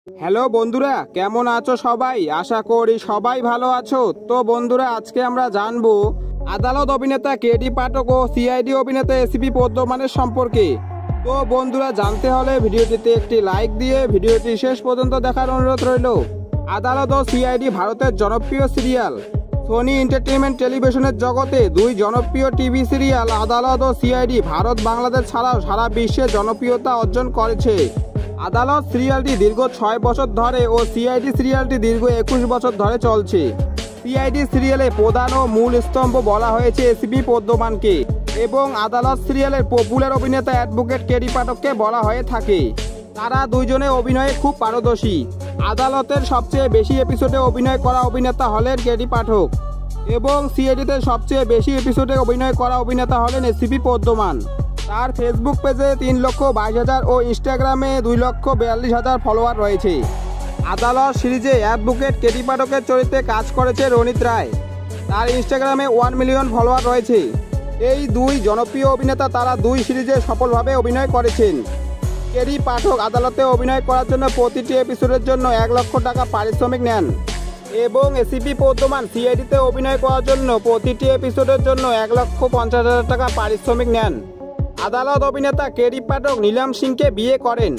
Hello বন্ধুরা, কেমন আছো সবাই? আশা করি সবাই ভালো আছো। তো বন্ধুরা, আজকে আমরা জানবো আদালত অভিনেতা কেডি পাঠক ও সিআইডি অভিনেতা এসিপি পদ্মমানের সম্পর্কে। তো বন্ধুরা, জানতে হলে ভিডিওটিতে একটি লাইক দিয়ে ভিডিওটি শেষ পর্যন্ত দেখার অনুরোধ রইল। আদালত ও সিআইডি ভারতের জনপ্রিয় সিরিয়াল। সোনি এন্টারটেইনমেন্ট টেলিভিশনের জগতে দুই জনপ্রিয় টিভি সিরিয়াল আদালত ও সিআইডি ভারত বাংলাদেশ ছাড়াও সারা বিশ্বে জনপ্রিয়তা অর্জন করেছে। আদালত সিরিয়ালটি দীর্ঘ 6 বছর ধরে ও সিআইডি সিরিয়ালটি দীর্ঘ 21 বছর ধরে চলছে। সিআইডি সিরিয়ালে প্রধান ও মূল স্তম্ভ বলা হয়েছে এসিপি পদ্মমানকে এবং আদালত সিরিয়ালের পপুলার অভিনেতা অ্যাডভোকেট কেডি পাঠককে বলা হয়ে থাকে। তারা দুইজনে অভিনয়ে খুব পারদর্শী। আদালতের সবচেয়ে বেশি এপিসোডে অভিনয় করা অভিনেতা হলেন কেডি পাঠক এবং সিআইডিতে সবচেয়ে বেশি এপিসোডে অভিনয় করা অভিনেতা হলেন এসিপি পদ্মমান। তার ফেসবুক পেজে 3,22,000 ও ইনস্টাগ্রামে 2,42,000 ফলোয়ার রয়েছে। আদালত সিরিজে অ্যাডভোকেট কেডি পাঠকের চরিত্রে কাজ করেছে রণিত রায়। তার ইনস্টাগ্রামে 1 মিলিয়ন ফলোয়ার রয়েছে। এই দুই জনপ্রিয় অভিনেতা তারা দুই সিরিজে সফলভাবে অভিনয় করেছেন। কেডি পাঠক আদালতে অভিনয় করার জন্য প্রতিটি এপিসোডের জন্য 1 লক্ষ টাকা পারিশ্রমিক নেন এবং এসিপি পদ্মমান সিআইডিতে অভিনয় করার জন্য প্রতিটি এপিসোডের জন্য 1,50,000 টাকা পারিশ্রমিক নেন। আদালত অভিনেতা কেডি পাঠক নীলাম সিংকে বিয়ে করেন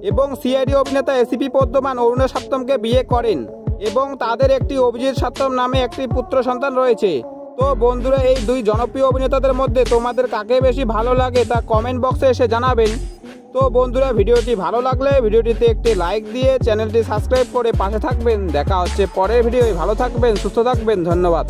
এবং সিআইডি অভিনেতা এসিপি পদ্মমান অরুণা সপ্তমকে বিয়ে করেন এবং তাদের একটি অভিজিৎ সপ্তম নামে একটি পুত্র সন্তান রয়েছে। তো বন্ধুরা, এই দুই জনপ্রিয় অভিনেতাদের মধ্যে তোমাদের কাকে বেশি ভালো লাগে তা কমেন্ট বক্সে এসে জানাবেন। তো বন্ধুরা, ভিডিওটি ভালো লাগলে ভিডিওটিতে একটি লাইক দিয়ে চ্যানেলটি সাবস্ক্রাইব করে পাশে থাকবেন। দেখা হচ্ছে পরের ভিডিওয়। ভালো থাকবেন, সুস্থ থাকবেন, ধন্যবাদ।